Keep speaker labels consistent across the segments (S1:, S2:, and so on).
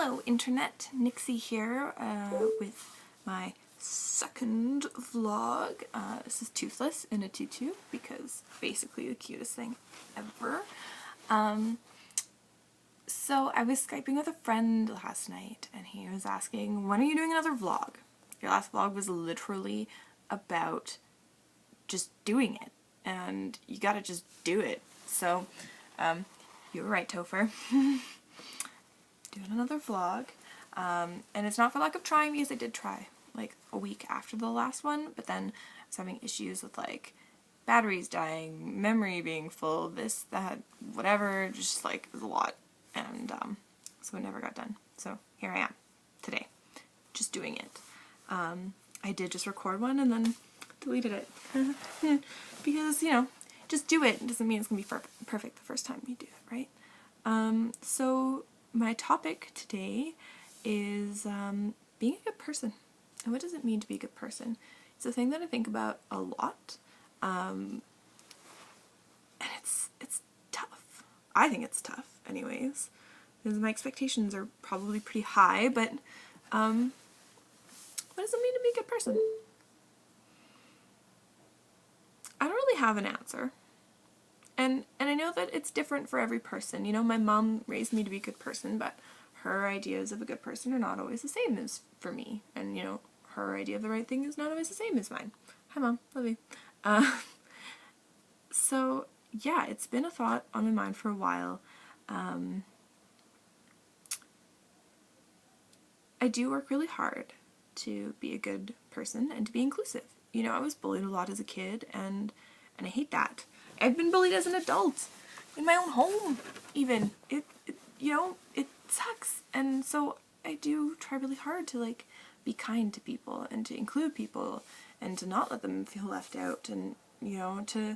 S1: Hello Internet, Nixie here with my second vlog. This is toothless in a tutu because basically the cutest thing ever. So I was Skyping with a friend last night and he was asking, when are you doing another vlog? Your last vlog was literally about just doing it and you gotta just do it. So you were right, Topher. Doing another vlog, and it's not for lack of trying because I did try like a week after the last one, but then I was having issues with like batteries dying, memory being full, this, that, whatever, just like it was a lot, and so it never got done. So here I am today, just doing it. I did just record one and then deleted it because, you know, just do it. It doesn't mean it's gonna be perfect the first time you do it, right? So my topic today is being a good person. And what does it mean to be a good person? It's a thing that I think about a lot, and it's tough. I think it's tough anyways, because my expectations are probably pretty high, but what does it mean to be a good person? I don't really have an answer. And I know that it's different for every person. You know, my mom raised me to be a good person, but her ideas of a good person are not always the same as for me. And, you know, her idea of the right thing is not always the same as mine. Hi, Mom. Love you. So, yeah, it's been a thought on my mind for a while. I do work really hard to be a good person and to be inclusive. You know, I was bullied a lot as a kid, and I hate that. I've been bullied as an adult, in my own home, even. You know, it sucks. And so I do try really hard to, like, be kind to people and to include people and to not let them feel left out and, you know, to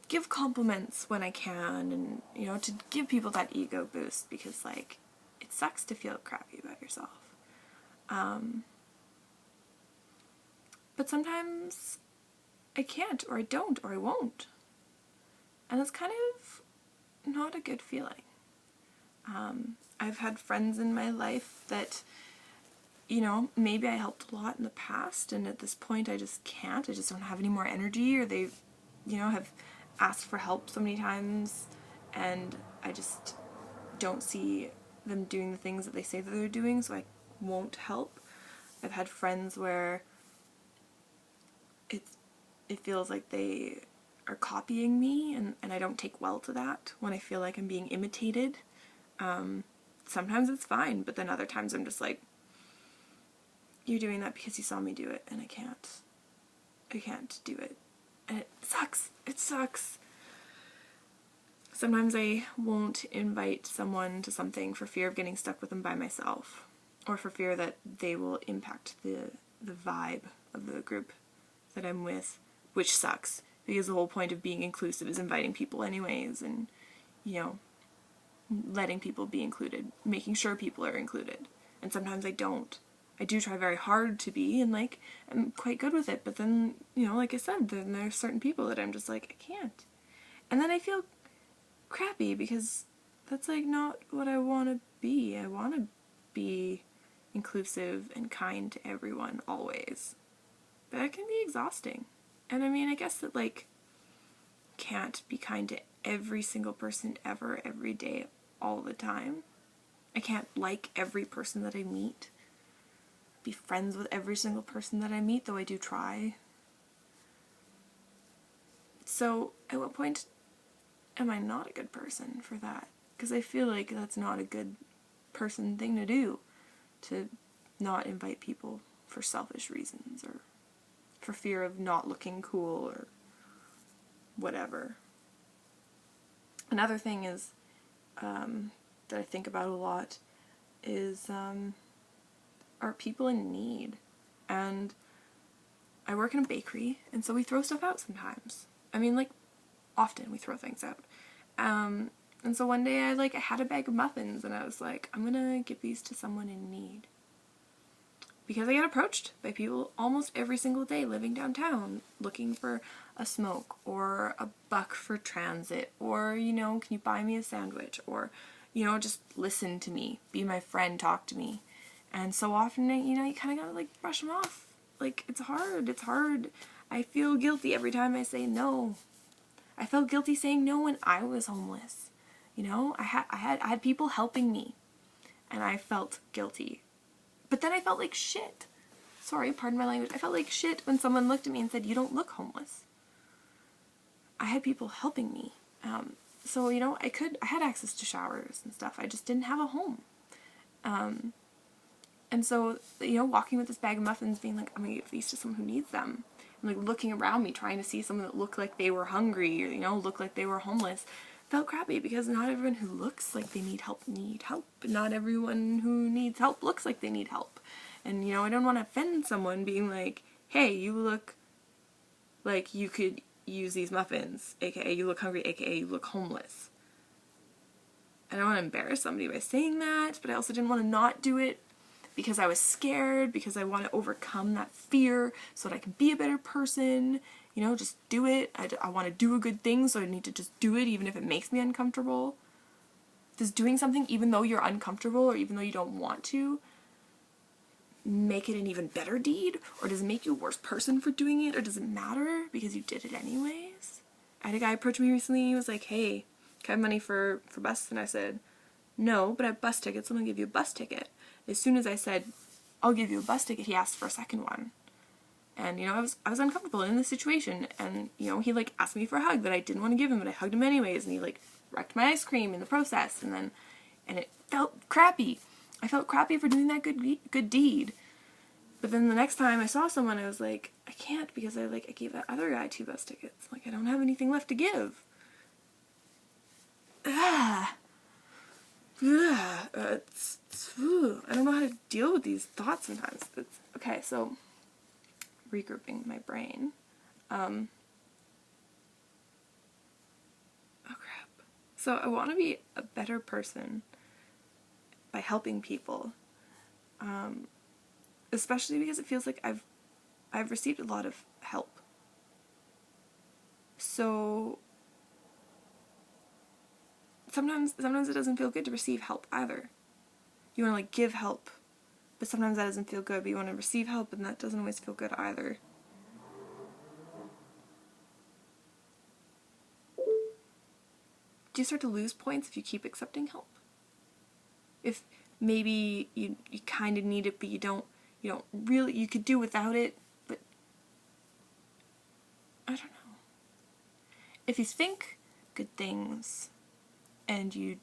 S1: give compliments when I can and, you know, to give people that ego boost because, like, it sucks to feel crappy about yourself. But sometimes I can't, or I don't, or I won't. And that's kind of not a good feeling. I've had friends in my life that, you know, maybe I helped a lot in the past, and at this point I just can't. I just don't have any more energy, or they, you know, have asked for help so many times, and I just don't see them doing the things that they say that they're doing, so I won't help. I've had friends where it feels like they are copying me, and I don't take well to that when I feel like I'm being imitated. Sometimes it's fine, but then other times I'm just like, you're doing that because you saw me do it, and I can't do it. And it sucks. It sucks. Sometimes I won't invite someone to something for fear of getting stuck with them by myself, or for fear that they will impact the vibe of the group that I'm with, which sucks, because the whole point of being inclusive is inviting people anyways, and, you know, letting people be included, making sure people are included. And sometimes I don't. I do try very hard to be, and, like, I'm quite good with it, but then, you know, like I said, then there's certain people that I'm just like, I can't. And then I feel crappy, because that's, like, not what I want to be. I want to be inclusive and kind to everyone, always. But that can be exhausting. And I mean, I guess that, like, can't be kind to every single person ever, every day, all the time. I can't like every person that I meet, be friends with every single person that I meet, though I do try. So, at what point am I not a good person for that? Because I feel like that's not a good person thing to do, to not invite people for selfish reasons, or for fear of not looking cool, or whatever. Another thing is, that I think about a lot is, are people in need? And I work in a bakery, and so we throw stuff out sometimes. I mean, like, often we throw things out. And so one day I had a bag of muffins, and I was like, I'm gonna give these to someone in need. Because I get approached by people almost every single day living downtown looking for a smoke or a buck for transit, or, you know, can you buy me a sandwich, or, you know, just listen to me, be my friend, talk to me. And so often, you know, you kind of gotta like brush them off. Like, it's hard. I feel guilty every time I say no. I felt guilty saying no when I was homeless. You know, I had people helping me, and I felt guilty. But then I felt like shit. Sorry, pardon my language. I felt like shit when someone looked at me and said, "You don't look homeless." I had people helping me. So, you know, I had access to showers and stuff. I just didn't have a home. And so, you know, walking with this bag of muffins, being like, I'm gonna give these to someone who needs them. And like looking around me, trying to see someone that looked like they were hungry or, you know, looked like they were homeless, felt crappy because not everyone who looks like they need help. Not everyone who needs help looks like they need help. And, you know, I don't want to offend someone being like, hey, you look like you could use these muffins, aka you look hungry, aka you look homeless. I don't want to embarrass somebody by saying that, but I also didn't want to not do it because I was scared, because I want to overcome that fear so that I can be a better person. You know, just do it. I want to do a good thing, so I need to just do it even if it makes me uncomfortable. Does doing something even though you're uncomfortable or even though you don't want to make it an even better deed? Or does it make you a worse person for doing it? Or does it matter because you did it anyways? I had a guy approach me recently. He was like, hey, can I have money for bus? And I said, no, but I have bus tickets. I'm going to give you a bus ticket. As soon as I said, I'll give you a bus ticket, he asked for a second one. And, you know, I was uncomfortable in this situation. And, you know, he, like, asked me for a hug that I didn't want to give him, but I hugged him anyways. And he, like, wrecked my ice cream in the process. And it felt crappy. I felt crappy for doing that good deed. But then the next time I saw someone, I was like, I can't because I gave that other guy 2 bus tickets. Like, I don't have anything left to give. I don't know how to deal with these thoughts sometimes. Okay, so regrouping my brain. Oh crap. So I want to be a better person by helping people, especially because it feels like I've received a lot of help. So sometimes it doesn't feel good to receive help either. You want to like give help, but sometimes that doesn't feel good, but you want to receive help and that doesn't always feel good either. Do you start to lose points if you keep accepting help? If maybe you kind of need it, but you don't really, you could do without it, but I don't know. If you think good things and you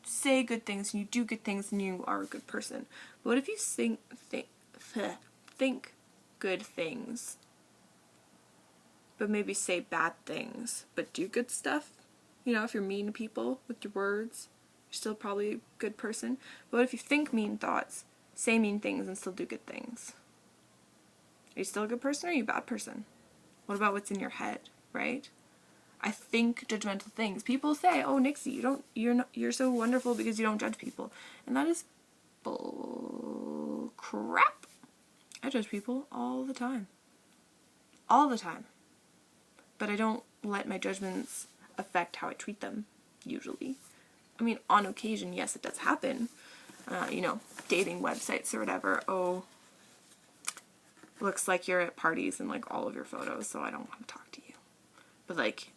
S1: say good things and you do good things, and you are a good person. But what if you think good things, but maybe say bad things, but do good stuff? You know, if you're mean to people with your words, you're still probably a good person. But what if you think mean thoughts, say mean things, and still do good things? Are you still a good person or are you a bad person? What about what's in your head, right? I think judgmental things. People say, "Oh, Nixie, you're so wonderful because you don't judge people," and that is bull crap. I judge people all the time, but I don't let my judgments affect how I treat them. Usually, I mean, on occasion, yes, it does happen. You know, dating websites or whatever. Oh, looks like you're at parties and like all of your photos, so I don't want to talk to you. But like,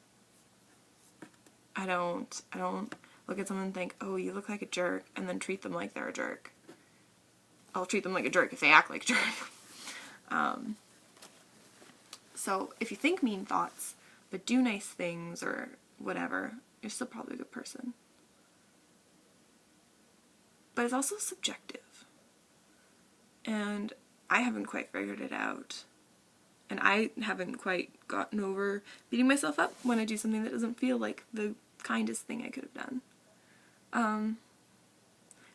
S1: I don't look at someone and think, oh, you look like a jerk, and then treat them like they're a jerk. I'll treat them like a jerk if they act like a jerk. So if you think mean thoughts, but do nice things or whatever, you're still probably a good person. But it's also subjective. And I haven't quite figured it out. And I haven't quite gotten over beating myself up when I do something that doesn't feel like the kindest thing I could have done.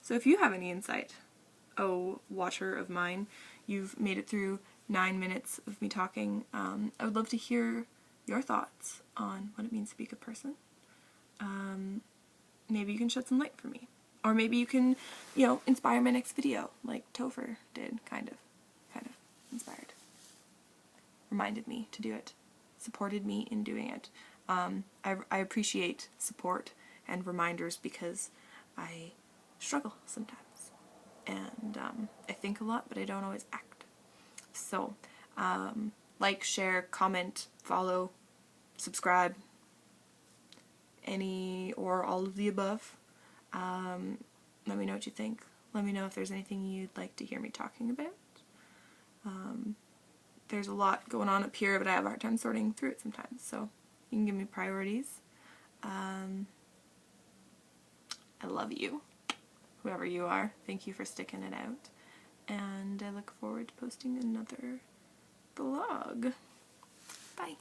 S1: So if you have any insight, oh, watcher of mine, you've made it through 9 minutes of me talking, I would love to hear your thoughts on what it means to be a good person. Maybe you can shed some light for me. Or maybe you can, you know, inspire my next video, like Topher did, kind of inspired. Reminded me to do it, supported me in doing it. I appreciate support and reminders because I struggle sometimes. And I think a lot, but I don't always act. So, like, share, comment, follow, subscribe, any or all of the above. Let me know what you think. Let me know if there's anything you'd like to hear me talking about. There's a lot going on up here, but I have a hard time sorting through it sometimes, so you can give me priorities. I love you, whoever you are. Thank you for sticking it out, and I look forward to posting another vlog. Bye.